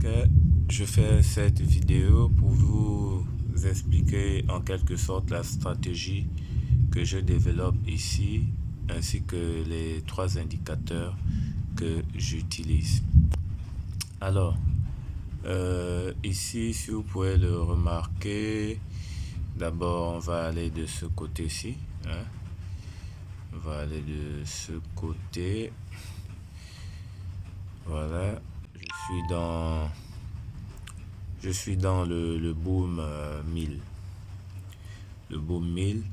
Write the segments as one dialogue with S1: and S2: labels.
S1: Ok, je fais cette vidéo pour vous expliquer en quelque sorte la stratégie que je développe ici, ainsi que les trois indicateurs que j'utilise. Alors, ici, si vous pouvez le remarquer, d'abord on va aller de ce côté-ci, hein. On va aller de ce côté. Voilà, je suis dans le boom 1000. Le boom 1000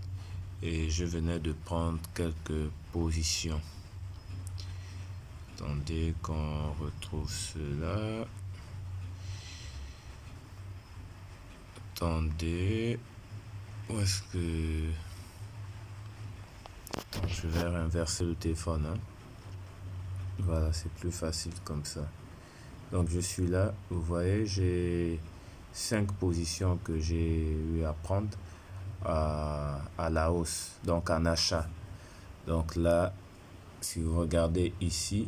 S1: et je venais de prendre quelques positions. Attendez qu'on retrouve cela. Attendez. Où est-ce que... Attends, je vais renverser le téléphone, hein. Voilà, c'est plus facile comme ça. Donc je suis là, vous voyez, j'ai 5 positions que j'ai eu à prendre à la hausse, donc en achat. Donc là, si vous regardez ici,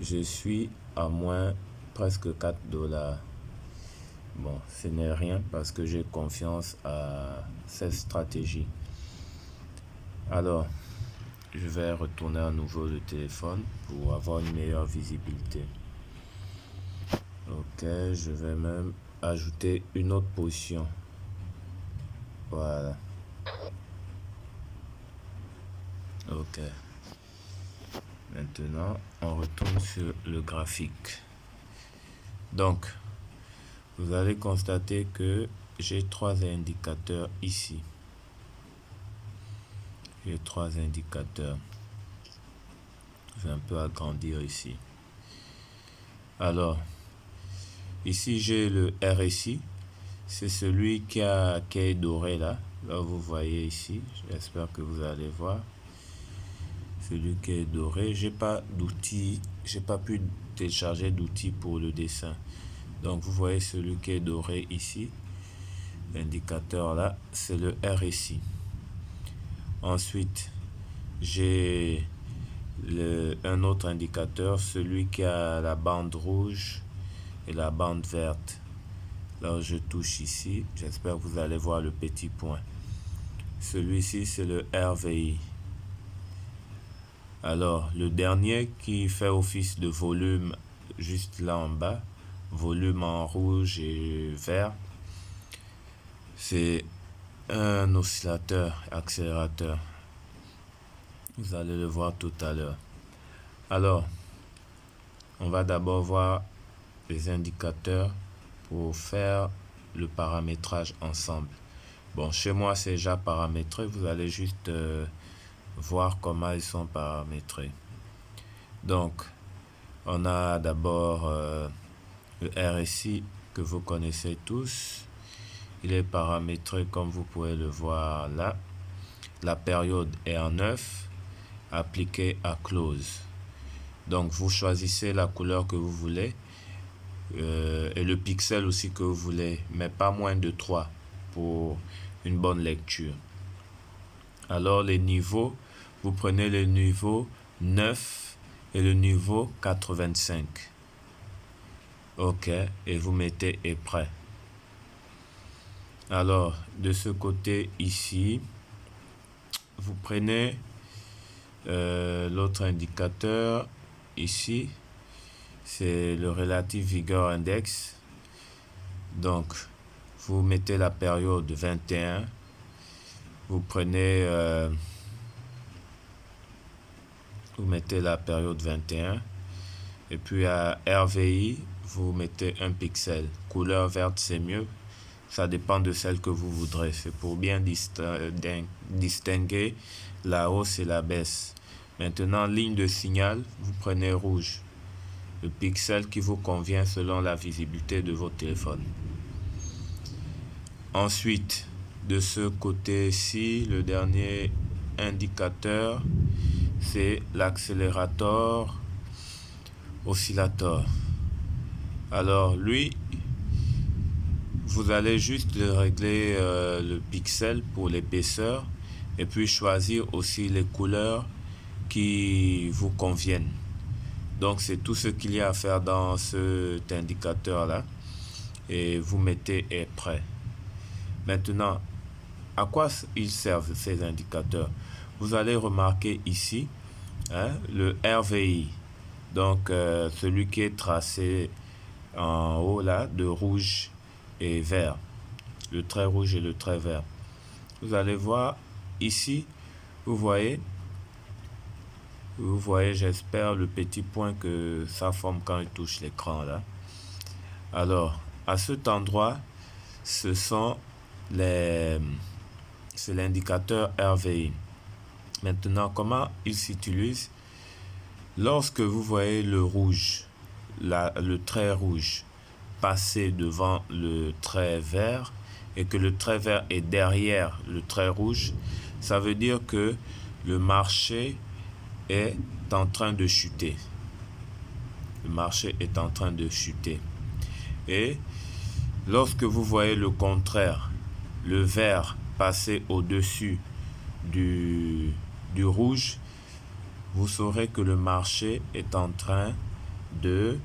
S1: je suis à moins presque 4 $. Bon, ce n'est rien parce que j'ai confiance à cette stratégie. Alors, je vais retourner à nouveau le téléphone pour avoir une meilleure visibilité. Ok, je vais même ajouter une autre position. Voilà. Ok. Maintenant, on retourne sur le graphique. Donc, vous allez constater que j'ai 3 indicateurs ici. J'ai 3 indicateurs. Je vais un peu agrandir ici. Alors, ici j'ai le RSI. C'est celui qui est doré là. Là, vous voyez ici. J'espère que vous allez voir. Celui qui est doré. J'ai pas d'outils. J'ai pas pu télécharger d'outils pour le dessin. Donc, vous voyez celui qui est doré ici. L'indicateur là, c'est le RSI. Ensuite, j'ai un autre indicateur, celui qui a la bande rouge et la bande verte. Là, je touche ici. J'espère que vous allez voir le petit point. Celui-ci, c'est le RVI. Alors, le dernier qui fait office de volume, juste là en bas, volume en rouge et vert, c'est un oscillateur accélérateur. Vous allez le voir tout à l'heure. Alors, on va d'abord voir les indicateurs pour faire le paramétrage ensemble. Bon, chez moi, c'est déjà paramétré. Vous allez juste voir comment ils sont paramétrés. Donc, on a d'abord le RSI que vous connaissez tous. Il est paramétré comme vous pouvez le voir là. La période est en 9, appliquée à close. Donc, vous choisissez la couleur que vous voulez et le pixel aussi que vous voulez, mais pas moins de 3 pour une bonne lecture. Alors, les niveaux, vous prenez le niveau 9 et le niveau 85. Ok, et vous mettez « et prêt ». Alors, de ce côté ici, vous prenez l'autre indicateur ici, c'est le Relative Vigor Index. Donc, vous mettez la période 21, vous prenez, vous mettez la période 21, et puis à RVI, vous mettez un pixel. Couleur verte, c'est mieux. Ça dépend de celle que vous voudrez. C'est pour bien distinguer la hausse et la baisse. Maintenant, ligne de signal, vous prenez rouge. Le pixel qui vous convient selon la visibilité de votre téléphone. Ensuite, de ce côté-ci, le dernier indicateur, c'est l'accélérateur oscillateur. Alors, lui, vous allez juste régler le pixel pour l'épaisseur et puis choisir aussi les couleurs qui vous conviennent. Donc c'est tout ce qu'il y a à faire dans cet indicateur là. Et vous mettez est prêt. Maintenant, à quoi ils servent ces indicateurs? Vous allez remarquer ici le RVI. Donc celui qui est tracé en haut là de rouge et vert. Le trait rouge et le trait vert. Vous allez voir ici, vous voyez, j'espère, le petit point que ça forme quand il touche l'écran là. Alors, à cet endroit, c'est l'indicateur RVI. Maintenant, comment il s'utilise? Lorsque vous voyez le rouge, le trait rouge, passer devant le trait vert et que le trait vert est derrière le trait rouge, ça veut dire que le marché est en train de chuter. Le marché est en train de chuter. Et lorsque vous voyez le contraire, le vert passer au-dessus du rouge, vous saurez que le marché est en train de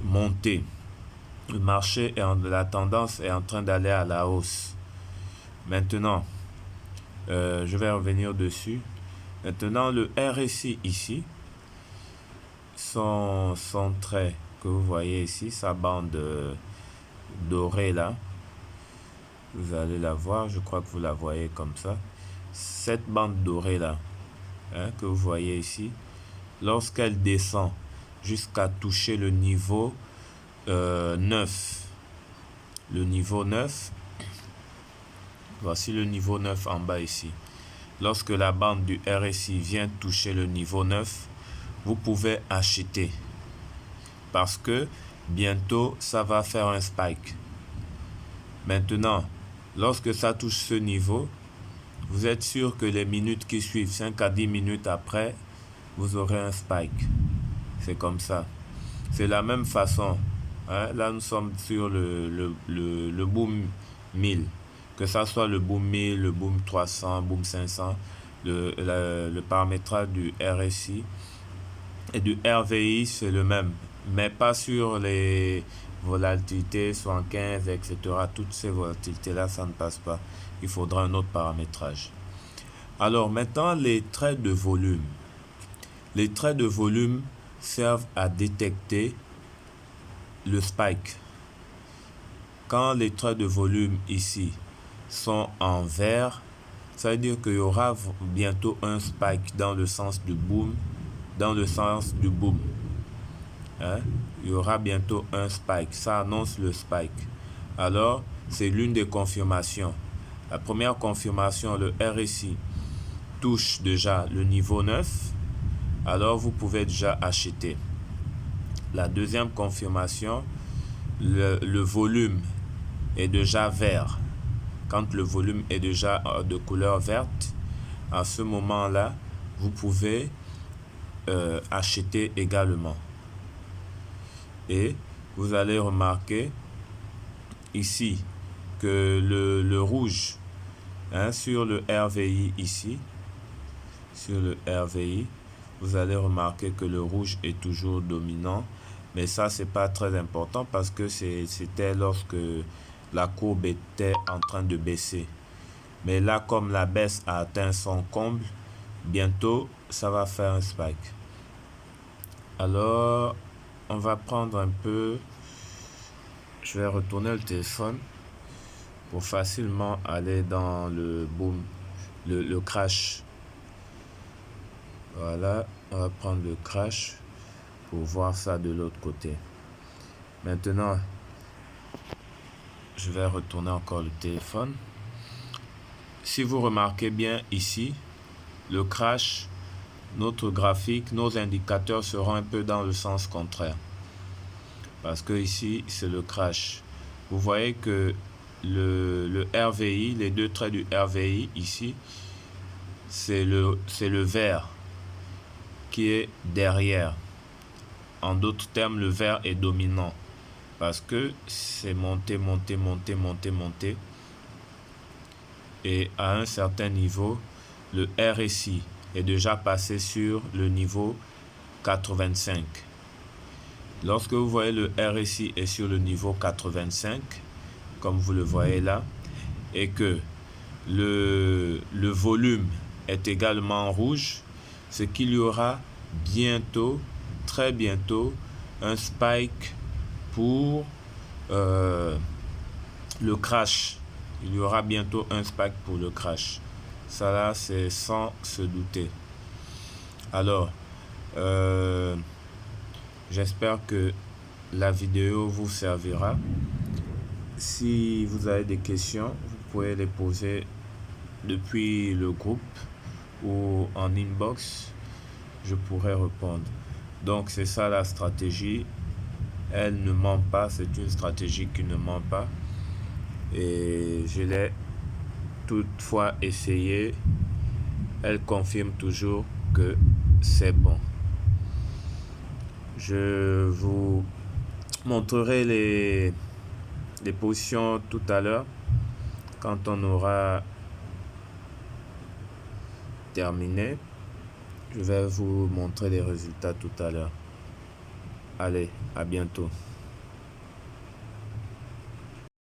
S1: monter. Le marché la tendance est en train d'aller à la hausse. Maintenant, je vais revenir dessus. Maintenant, le RSI ici, son trait que vous voyez ici, sa bande dorée là, vous allez la voir, je crois que vous la voyez comme ça. Cette bande dorée là, que vous voyez ici, lorsqu'elle descend jusqu'à toucher le niveau 9, le niveau 9, voici le niveau 9 en bas ici. Lorsque la bande du RSI vient toucher le niveau 9, vous pouvez acheter parce que bientôt ça va faire un spike. Maintenant, lorsque ça touche ce niveau, vous êtes sûr que les minutes qui suivent, 5 à 10 minutes après, vous aurez un spike. C'est comme ça. C'est la même façon. Là, nous sommes sur le boom 1000. Que ça soit le boom 1000, le boom 300, boom 500, le paramétrage du RSI et du RVI, c'est le même. Mais pas sur les volatilités 75, etc. Toutes ces volatilités-là, ça ne passe pas. Il faudra un autre paramétrage. Alors maintenant, les traits de volume. Les traits de volume servent à détecter le spike. Quand les traits de volume ici sont en vert, ça veut dire qu'il y aura bientôt un spike dans le sens du boom. Il y aura bientôt un spike. Ça annonce le spike. Alors, c'est l'une des confirmations. La première confirmation, le RSI touche déjà le niveau 9. Alors, vous pouvez déjà acheter. La deuxième confirmation, le volume est déjà vert. Quand le volume est déjà de couleur verte, à ce moment-là, vous pouvez acheter également. Et vous allez remarquer ici que le rouge, sur le RVI ici, sur le RVI, vous allez remarquer que le rouge est toujours dominant. Mais ça, c'est pas très important parce que c'était lorsque la courbe était en train de baisser. Mais là, comme la baisse a atteint son comble, bientôt, ça va faire un spike. Alors, on va prendre un peu... Je vais retourner le téléphone pour facilement aller dans le boom, le crash. Voilà, on va prendre le crash pour voir ça de l'autre côté. Maintenant, je vais retourner encore le téléphone. Si vous remarquez bien ici, le crash, notre graphique, nos indicateurs seront un peu dans le sens contraire. Parce que ici, c'est le crash. Vous voyez que le RVI, les deux traits du RVI ici, c'est le vert qui est derrière. En d'autres termes, le vert est dominant. Parce que c'est monté. Et à un certain niveau, le RSI est déjà passé sur le niveau 85. Lorsque vous voyez le RSI est sur le niveau 85, comme vous le voyez là, et que le volume est également en rouge, c'est qu'il y aura bientôt, très bientôt, un spike pour le crash. Il y aura bientôt un spike pour le crash. Ça là, c'est sans se douter. Alors, j'espère que la vidéo vous servira. Si vous avez des questions, vous pouvez les poser depuis le groupe ou en inbox. Je pourrai répondre. Donc, c'est ça la stratégie. Elle ne ment pas. C'est une stratégie qui ne ment pas. Et je l'ai toutefois essayé. Elle confirme toujours que c'est bon. Je vous montrerai les positions tout à l'heure quand on aura terminé. Je vais vous montrer les résultats tout à l'heure. Allez, à bientôt.